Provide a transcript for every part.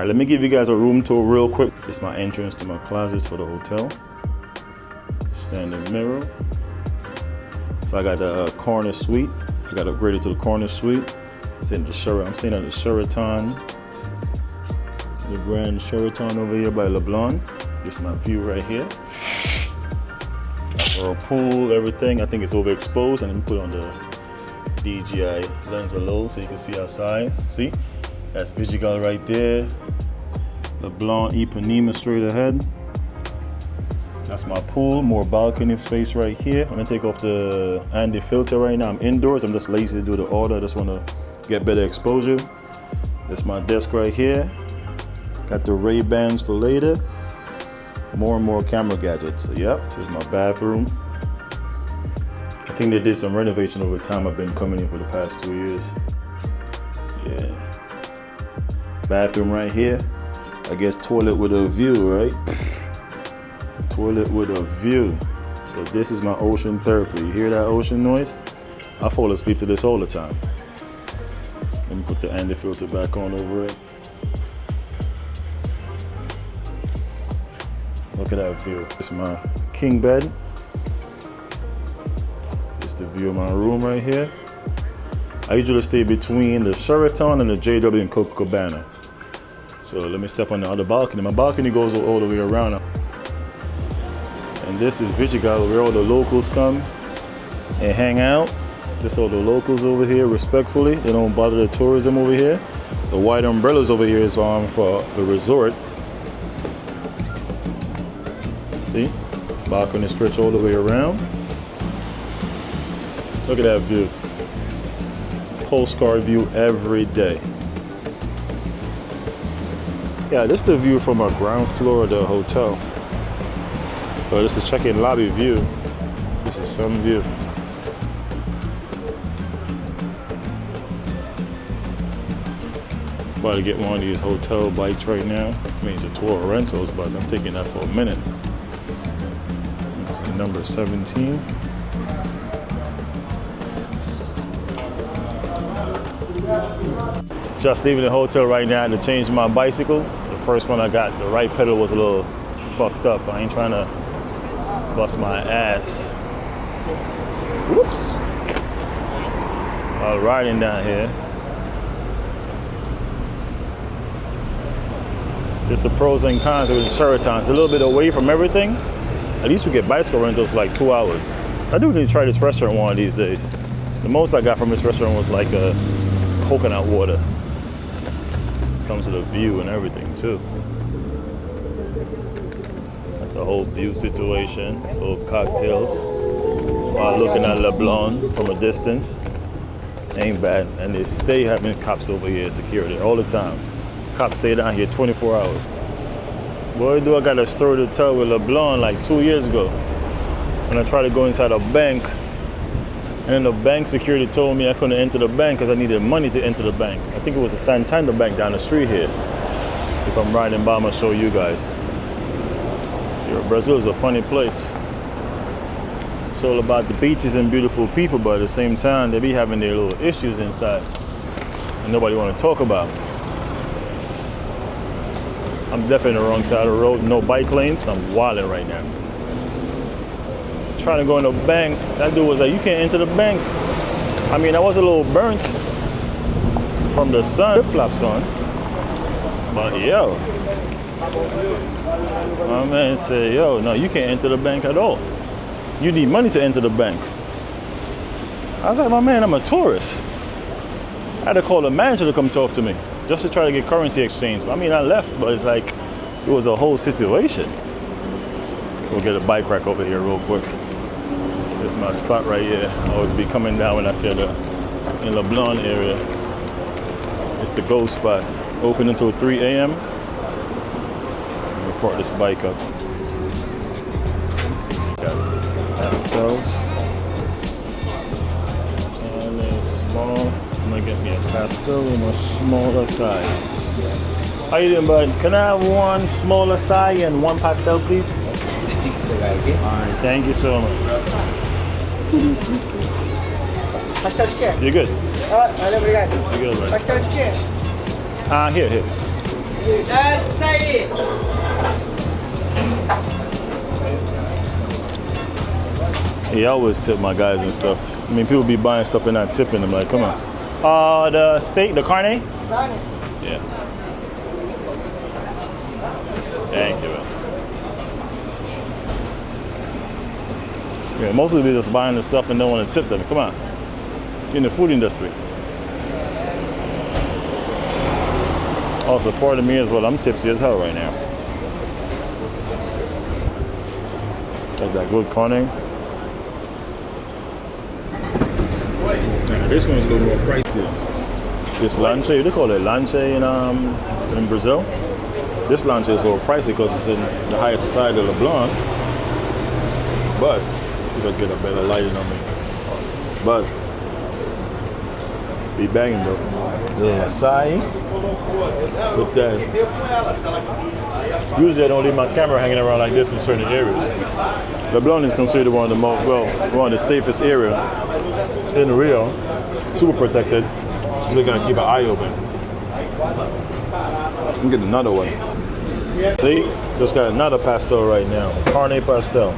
All right, let me give you guys a room tour real quick. It's my entrance to my closet for the hotel. Standing mirror. So I got the corner suite. I got upgraded to the corner suite. It's in the Sheraton. I'm staying at the Sheraton. The Grand Sheraton over here by Leblon. This is my view right here. For a pool, everything. I think it's overexposed, and I'm put on the DJI lens low so you can see outside. See? That's Vidigal right there. Leblon, Ipanema straight ahead. That's my pool, more balcony space right here. I'm gonna take off the Andy filter right now. I'm indoors, I'm just lazy to do the order. I just wanna get better exposure. That's my desk right here. Got the Ray-Bans for later. More and more camera gadgets. So yep, this is my bathroom. I think they did some renovation over time. I've been coming in for the past 2 years. Yeah. Bathroom right here. I guess toilet with a view, right? Toilet with a view. So this is my ocean therapy. You hear that ocean noise? I fall asleep to this all the time. Let me put the Andy filter back on over it. Look at that view. This is my king bed. This is the view of my room right here. I usually stay between the Sheraton and the JW in Copacabana. So let me step on the other balcony. My balcony goes all the way around. And this is Vidigal, where all the locals come and hang out. This all the locals over here, respectfully. They don't bother the tourism over here. The white umbrellas over here is for the resort. See? Balcony stretch all the way around. Look at that view. Postcard view every day. Yeah, this is the view from our ground floor of the hotel. So this is check-in lobby view. This is some view. About to get one of these hotel bikes right now. I mean, it's a tour of rentals, but I'm taking that for a minute. This is number 17. Just leaving the hotel right now to change my bicycle. The first one I got, the right pedal was a little fucked up. I ain't trying to bust my ass. Whoops. While riding down here. Just the pros and cons with the Sheraton. It's a little bit away from everything. At least we get bicycle rentals for like 2 hours. I do need to try this restaurant one of these days. The most I got from this restaurant was like a coconut water. Comes with a view and everything too. Like the whole view situation, little cocktails while looking at Leblon from a distance. Ain't bad. And they stay having cops over here, security, all the time. Cops stay down here 24 hours. Boy, do I got a story to tell with Leblon like 2 years ago. When I tried to go inside a bank, and then the bank security told me I couldn't enter the bank because I needed money to enter the bank. I think it was a Santander bank down the street here. If I'm riding by, I'm gonna show you guys. Brazil is a funny place. It's all about the beaches and beautiful people, but at the same time, they be having their little issues inside and nobody want to talk about. I'm definitely on the wrong side of the road. No bike lanes. I'm wilding right now. Trying to go in the bank. That dude was like, you can't enter the bank. I mean, I was a little burnt from the sun. Flip-flops on. But yo, my man said, yo, no, you can't enter the bank at all. You need money to enter the bank. I was like, my man, I'm a tourist. I had to call the manager to come talk to me just to try to get currency exchange. I mean, I left, but it's like, it was a whole situation. We'll get a bike rack over here real quick. This is my spot right here. I always be coming down when I see the in Leblon area. It's the go spot. Open until 3 a.m. I'm gonna park this bike up. Got pastels. And then small. I'm gonna get me a pastel in a smaller size. How you doing, bud? Can I have one smaller size and one pastel, please? Alright, thank you so much. Pastel de quê? You're good. Valeu, obrigado. You're good, right? Pastel de quê? Here. Yeah, I always tip my guys and stuff. I mean, people be buying stuff and not tipping them. Like, come on. The steak, the carne? Yeah. Thank you. Yeah, most of them just buying the stuff and don't want to tip them. Come on. You're in the food industry. Also, pardon me as well. I'm tipsy as hell right now. Like that good carne. This one's a little more pricey. This lanche, they call it lanche in Brazil. This lanche is a little pricey because it's in the higher society of Leblon. But, let's see if I get a better lighting on me. But, be banging though. Little acai with that. Usually I don't leave my camera hanging around like this in certain areas. Leblon is considered one of the most, one of the safest areas in Rio. Super protected. So we gotta keep an eye open. I'm getting another one. See, just got another pastel right now. Carne pastel.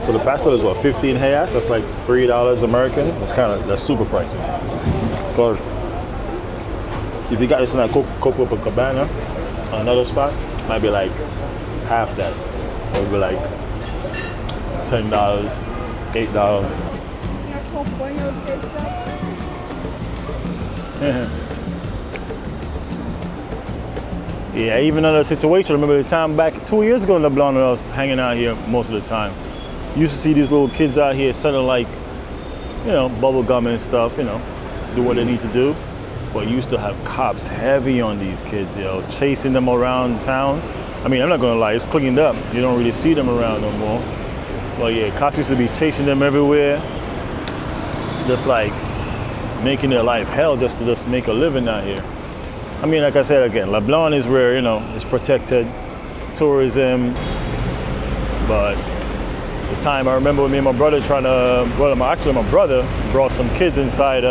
So the pastel is what, 15 reais? That's like $3 American. That's super pricey. Because if you got this in like Copacabana, another spot, it might be like half that. It would be like $10, $8. Yeah, even under the situation, I remember the time back 2 years ago in Leblon, I was hanging out here most of the time. You used to see these little kids out here selling like, you know, bubble gum and stuff, you know, do what they need to do. But you used to have cops heavy on these kids, yo, chasing them around town. I mean, I'm not gonna lie, it's cleaned up. You don't really see them around no more. But yeah, cops used to be chasing them everywhere. Just like making their life hell just to make a living out here. I mean, like I said again, Leblon is where, you know, it's protected, tourism, but the time I remember me and my brother my brother brought some kids inside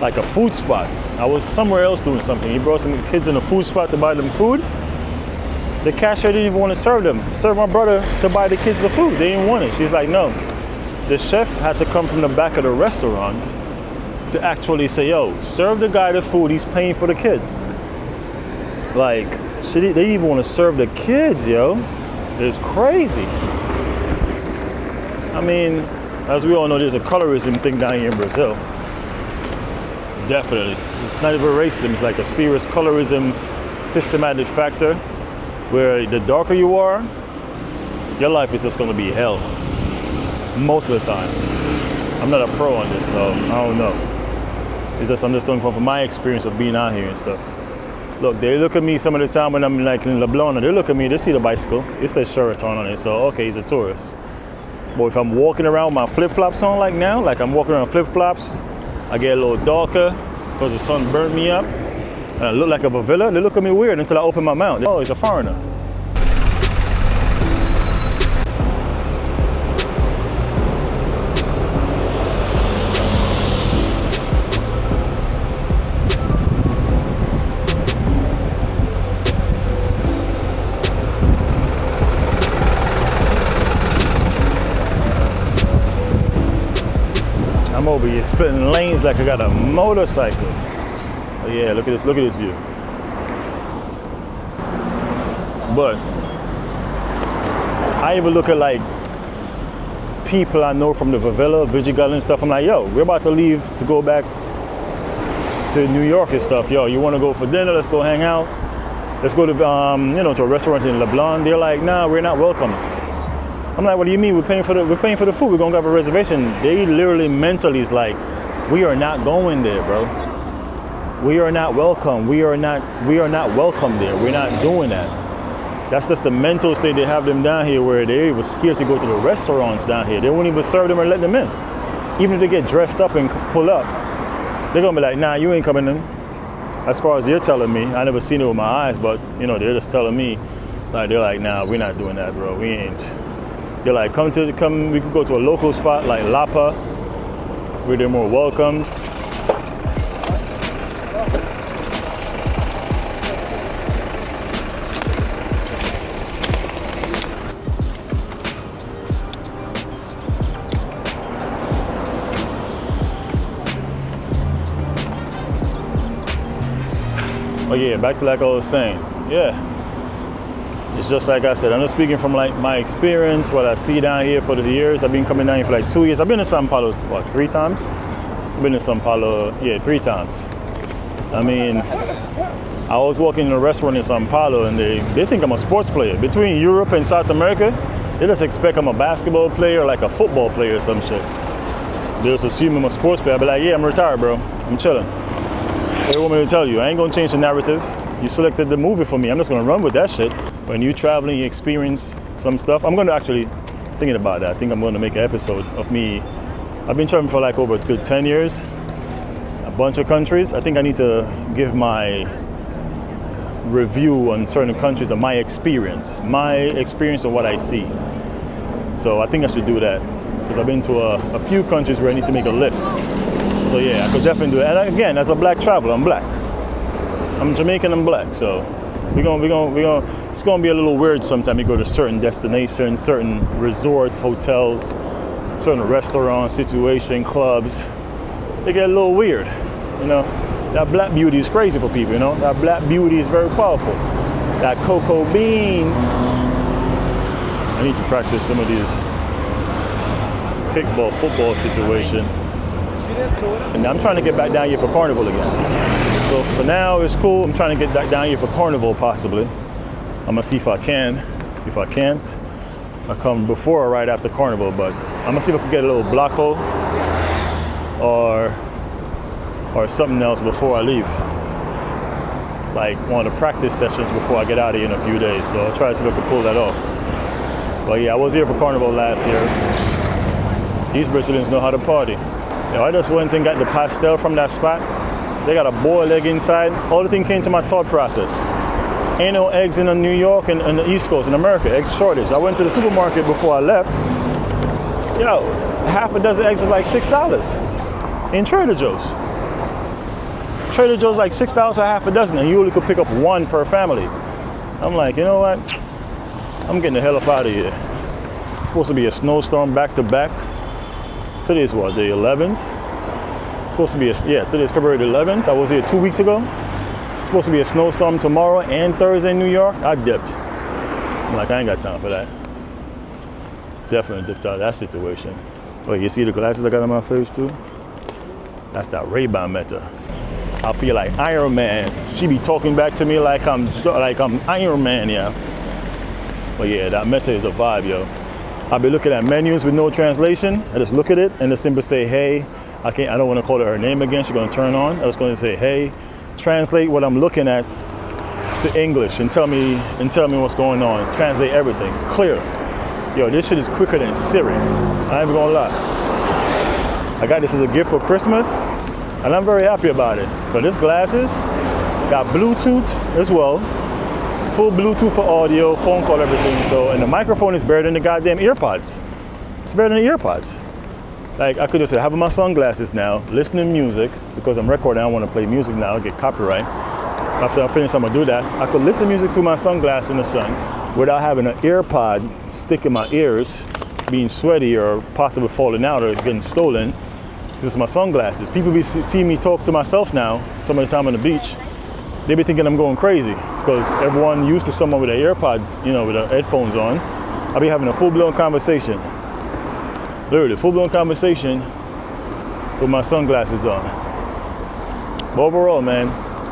like a food spot. I was somewhere else doing something. He brought some kids in a food spot to buy them food. The cashier didn't even want to serve them. Serve my brother to buy the kids the food. They didn't want it. She's like, no. The chef had to come from the back of the restaurant to actually say, yo, serve the guy the food, he's paying for the kids. Like, they didn't even want to serve the kids, yo. It's crazy. I mean, as we all know, there's a colorism thing down here in Brazil. Definitely. It's not even racism, it's like a serious colorism systematic factor where the darker you are, your life is just gonna be hell. Most of the time. I'm not a pro on this, so I don't know. It's just I'm just talking from my experience of being out here and stuff. Look, they look at me some of the time when I'm like in Leblon, and they look at me, they see the bicycle, it says Sheraton on it, so okay, he's a tourist. But if I'm walking around with my flip-flops on like now, like I'm walking around flip-flops, I get a little darker because the sun burnt me up, and I look like a favela, they look at me weird until I open my mouth. Oh, he's a foreigner. I'm over here splitting lanes like I got a motorcycle. Oh yeah, look at this view. But I even look at like people I know from the favela, Vidigal and stuff. I'm like, yo, we're about to leave to go back to New York and stuff. Yo, you want to go for dinner? Let's go hang out. Let's go to to a restaurant in Leblon. They're like, nah, we're not welcomed. I'm like, what do you mean? We're paying for the food. We're gonna have a reservation. They literally mentally is like, we are not going there, bro. We are not welcome. We are not welcome there. We're not doing that. That's just the mental state they have them down here, where they were scared to go to the restaurants down here. They won't even serve them or let them in. Even if they get dressed up and pull up, they're gonna be like, nah, you ain't coming in. As far as they're telling me, I never seen it with my eyes, but they're just telling me, like they're like, nah, we're not doing that, bro. We ain't. They're like, come, we could go to a local spot like Lapa, where they're more welcomed. Oh yeah, back to like I was saying. Yeah. It's just like I said, I'm just speaking from like my experience, what I see down here for the years. I've been coming down here for like 2 years. I've been to Sao Paulo, what, 3 times? I've been to Sao Paulo, yeah, 3 times. I mean, I was working in a restaurant in Sao Paulo and they think I'm a sports player. Between Europe and South America, they just expect I'm a basketball player or like a football player or some shit. They just assume I'm a sports player. I'll be like, yeah, I'm retired, bro. I'm chilling. They want me to tell you, I ain't gonna change the narrative. You selected the movie for me. I'm just gonna run with that shit. When you traveling, you experience some stuff. I'm gonna actually, thinking about that, I think I'm gonna make an episode of me. I've been traveling for like over a good 10 years, a bunch of countries. I think I need to give my review on certain countries of my experience of what I see. So I think I should do that because I've been to a few countries where I need to make a list. So yeah, I could definitely do it. And again, as a black traveler, I'm black. I'm Jamaican and black, so it's gonna be a little weird sometimes. You go to certain destinations, certain resorts, hotels, certain restaurants, situation, clubs. They get a little weird, you know. That black beauty is crazy for people, you know. That black beauty is very powerful. That cocoa beans. I need to practice some of these kickball, football situation. And I'm trying to get back down here for Carnival again. So for now, it's cool. I'm trying to get back down here for Carnival, possibly. I'm gonna see if I can. If I can't, I come before or right after Carnival, but I'm gonna see if I can get a little bloco or something else before I leave. Like one of the practice sessions before I get out of here in a few days. So I'll try to see if I can pull that off. But yeah, I was here for Carnival last year. These Brazilians know how to party. Yo, I just went and got the pastel from that spot. They got a boiled egg inside. All the thing came to my thought process. Ain't no eggs in New York and the East Coast in America, eggs shortage. I went to the supermarket before I left. Yo, half a dozen eggs is like $6 in Trader Joe's. Trader Joe's like $6 a half a dozen, and you only could pick up 1 per family. I'm like, you know what? I'm getting the hell up out of here. It's supposed to be a snowstorm back to back. Today's what, the 11th? It's supposed to be today's February the 11th. I was here 2 weeks ago. It's supposed to be a snowstorm tomorrow and Thursday in New York. I dipped. I'm like, I ain't got time for that. Definitely dipped out of that situation. Oh, you see the glasses I got on my face too? That's that Ray-Ban Meta. I feel like Iron Man. She be talking back to me like I'm Iron Man, yeah. But yeah, that Meta is a vibe, yo. I'll be looking at menus with no translation. I just look at it and just simply say, hey. I don't want to call her name again. She's gonna turn on. I was going to say, hey, translate what I'm looking at to English and tell me what's going on. Translate everything, clear. Yo, this shit is quicker than Siri. I ain't even gonna lie. I got this as a gift for Christmas, and I'm very happy about it. But this glasses got Bluetooth as well, full Bluetooth for audio, phone call, everything. So, and the microphone is better than the goddamn earpods. It's better than the earpods. Like I could just have my sunglasses now, listen to music, because I'm recording, I don't want to play music now, I'll get copyright. After I finish, I'm gonna do that. I could listen to music through my sunglasses in the sun without having an earpod stick in my ears, being sweaty or possibly falling out or getting stolen. This is my sunglasses. People be seeing me talk to myself now, some of the time on the beach. They be thinking I'm going crazy because everyone used to someone with an earpod, you know, with the headphones on. I'll be having a full-blown conversation. Literally, full-blown conversation with my sunglasses on. But overall, man,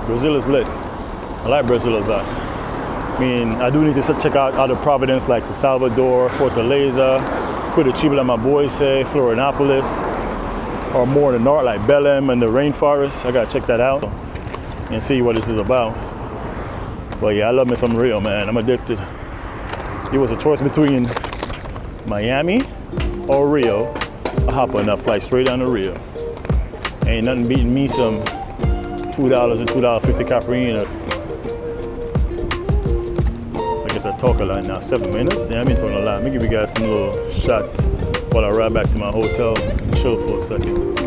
Brazil is lit. I like Brazil a lot. I mean, I do need to check out other Providence like Salvador, Fortaleza, Curitiba, like my boys say, Florianopolis, or more in the north like Belém and the rainforest. I gotta check that out and see what this is about. But yeah, I love me some Rio, man. I'm addicted. It was a choice between Miami or Rio. I hop on that flight straight down to Rio. Ain't nothing beating me some $2 and $2.50 caipirinha. I guess I talk a lot now. 7 minutes? Damn, I've been talking a lot. Let me give you guys some little shots while I ride back to my hotel and chill for a second.